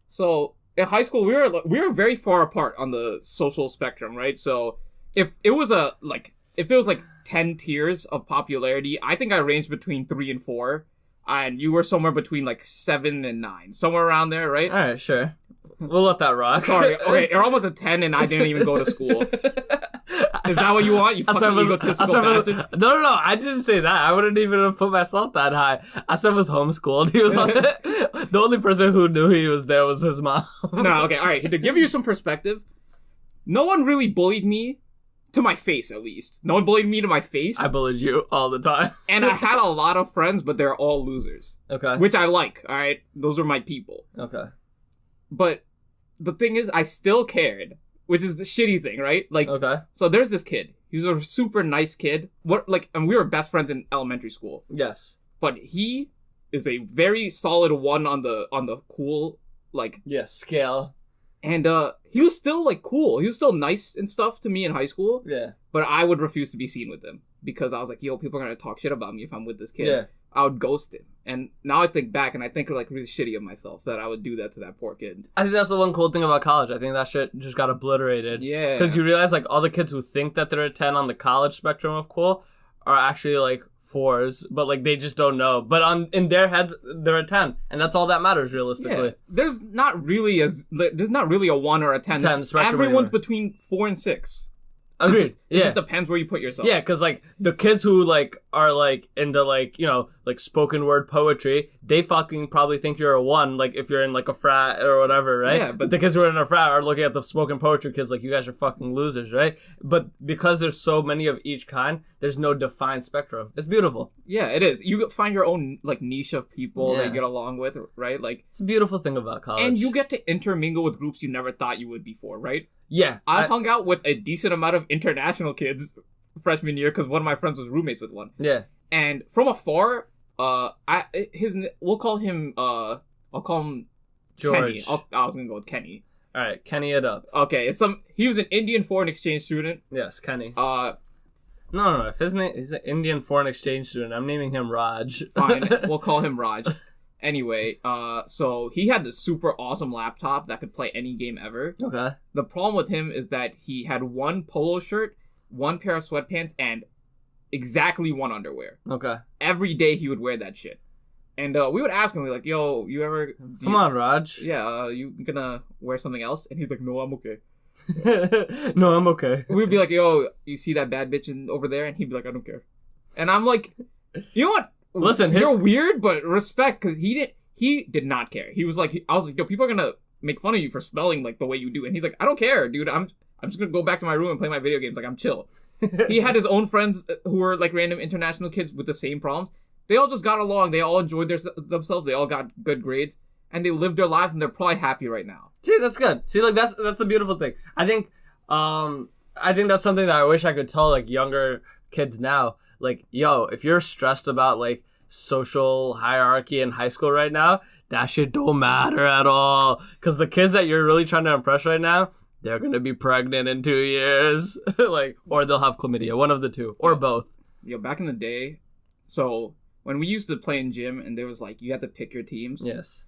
So in high school we were very far apart on the social spectrum, right? So if it was like 10 tiers of popularity, I think I ranged between 3 and 4, and you were somewhere between like 7 and 9, somewhere around there, right? All right, sure. We'll let that rock. Sorry, okay, you're almost a 10 and I didn't even go to school. Is that what you want? You fucking egotistical bastard? No, I didn't say that. I wouldn't even have put myself that high. Asaf was homeschooled. He was the only person who knew he was there was his mom. No, okay, alright. To give you some perspective, no one really bullied me, to my face at least. No one bullied me to my face. I bullied you all the time. And I had a lot of friends, but they're all losers. Okay. Which I like, alright? Those are my people. Okay. But the thing is, I still cared, which is the shitty thing, right? Like, okay. So there's this kid. He was a super nice kid. And we were best friends in elementary school. Yes. But he is a very solid 1 on the cool, like... Yes, scale. And, he was still, like, cool. He was still nice and stuff to me in high school. Yeah. But I would refuse to be seen with him. Because I was like, yo, people are gonna talk shit about me if I'm with this kid. Yeah. I would ghost him. And now I think back and I think like really shitty of myself that I would do that to that poor kid. I think that's the one cool thing about college. I think that shit just got obliterated. Yeah. Because you realize like all the kids who think that they're a 10 on the college spectrum of cool are actually like 4s, but like they just don't know. But in their heads, they're a 10. And that's all that matters realistically. Yeah. There's not really a 1 or a 10. Everyone's anymore. Between 4 and 6. Agreed. It just depends where you put yourself. Yeah, because like the kids who like are like into like, you know, like spoken word poetry, they fucking probably think you're a 1, like if you're in like a frat or whatever, right? Yeah, but the kids who are in a frat are looking at the spoken poetry kids like, you guys are fucking losers, right? But because there's so many of each kind, there's no defined spectrum. It's beautiful. Yeah, it is. You find your own like niche of people that you get along with, right? Like it's a beautiful thing about college. And you get to intermingle with groups you never thought you would before, right? Yeah. I hung out with a decent amount of international kids freshman year because one of my friends was roommates with one. Yeah. And from afar, we'll call him, I'll call him George. Kenny. I was gonna go with Kenny. All right, Kenny it up. Okay, he was an Indian foreign exchange student. Yes, Kenny. No. If his name is an Indian foreign exchange student, I'm naming him Raj. Fine, we'll call him Raj. Anyway, so he had this super awesome laptop that could play any game ever. Okay. The problem with him is that he had 1 polo shirt, 1 pair of sweatpants, and exactly 1 underwear. Okay. Every day he would wear that shit. And we would ask him, we're like, yo, Come on, Raj. Yeah, you gonna wear something else? And he's like, no, I'm okay. No, I'm okay. We'd be like, yo, you see that bad bitch over there? And he'd be like, I don't care. And I'm like, you know what? Listen, you're weird, but respect, because he did not care. He was like, I was like, yo, people are gonna make fun of you for spelling like the way you do. And he's like, I don't care, dude. I'm just gonna go back to my room and play my video games. Like, I'm chill. He had his own friends who were like random international kids with the same problems. They all just got along. They all enjoyed themselves. They all got good grades, and they lived their lives, and they're probably happy right now. See, that's good. See, like that's the beautiful thing. I think that's something that I wish I could tell like younger kids now. Like, yo, if you're stressed about like social hierarchy in high school right now, that shit don't matter at all. Because the kids that you're really trying to impress right now, they're gonna be pregnant in 2 years, like, or they'll have chlamydia, one of the two, or both. Yo, back in the day, so when we used to play in gym, and there was like you had to pick your teams. Yes.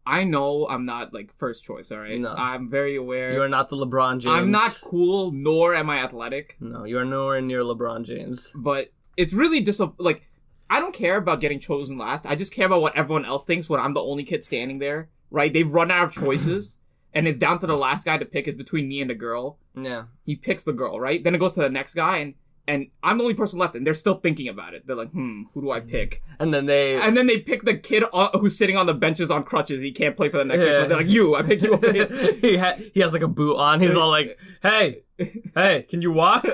I know I'm not like first choice, all right? No. I'm very aware. You are not the LeBron James. I'm not cool, nor am I athletic. No, you are nowhere near LeBron James. But it's really like, I don't care about getting chosen last. I just care about what everyone else thinks when I'm the only kid standing there, right? They've run out of choices, and it's down to the last guy to pick. Is between me and a girl. Yeah. He picks the girl, right? Then it goes to the next guy, and I'm the only person left, and they're still thinking about it. They're like, who do I pick? And then they pick the kid who's sitting on the benches on crutches. He can't play for the next 6 months. They're like, you, I pick you over here. he has like a boot on. He's all like, hey, can you walk?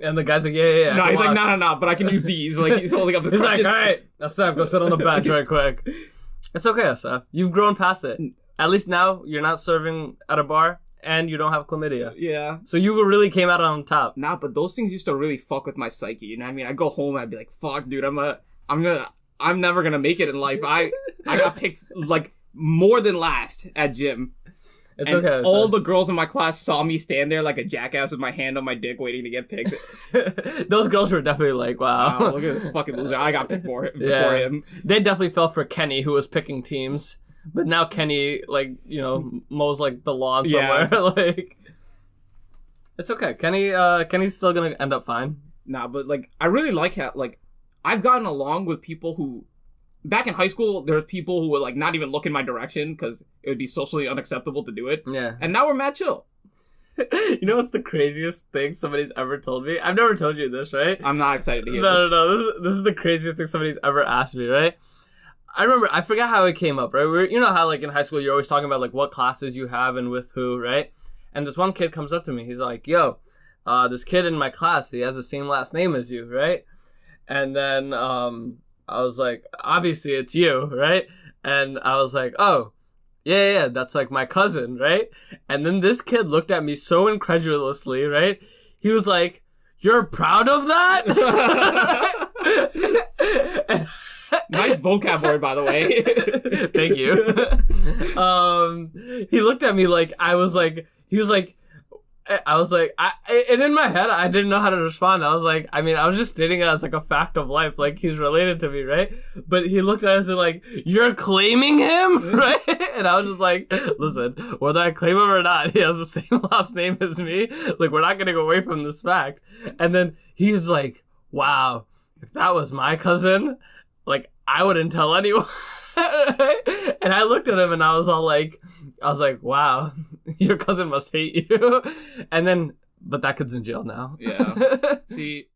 And the guy's like, yeah. No, he's like, no, but I can use these. Like, he's holding up his crutches. He's like, all right, Asaf, go sit on the bench right quick. It's okay, Asaf. You've grown past it. At least now you're not serving at a bar. And you don't have chlamydia. Yeah. So you really came out on top. Nah, but those things used to really fuck with my psyche. You know what I mean? I'd go home and I'd be like, fuck, dude, I'm never gonna make it in life. I got picked, like, more than last at gym. It's and okay. All the girls in my class saw me stand there like a jackass with my hand on my dick waiting to get picked. Those girls were definitely like, wow. Look at this fucking loser. I got picked before him. They definitely fell for Kenny, who was picking teams. But now Kenny, like, you know, mows like the lawn somewhere. Yeah. Like, it's okay. Kenny's still gonna end up fine. Nah, but like I really like how like I've gotten along with people who back in high school there's people who would like not even look in my direction because it would be socially unacceptable to do it. Yeah. And now we're mad chill. You know what's the craziest thing somebody's ever told me? I've never told you this, right? I'm not excited to hear No, this. no, no. This is the craziest thing somebody's ever asked me, right? I remember, I forgot how it came up, right? You know how, like, in high school, you're always talking about, like, what classes you have and with who, right? And this one kid comes up to me. He's like, yo, this kid in my class, he has the same last name as you, right? And then I was like, obviously it's you, right? And I was like, oh, yeah, that's, like, my cousin, right? And then this kid looked at me so incredulously, right? He was like, you're proud of that? Nice vocab word, by the way. Thank you. He looked at me like I was like, he was like, and in my head, I didn't know how to respond. I was like, I mean, I was just stating it as like a fact of life, like he's related to me, right? But he looked at us and like, you're claiming him, right? And I was just like, listen, whether I claim him or not, he has the same last name as me. Like, we're not getting away from this fact. And then he's like, wow, if that was my cousin, like, I wouldn't tell anyone. And I looked at him and I was like, wow, your cousin must hate you. And then, but that kid's in jail now. Yeah. See,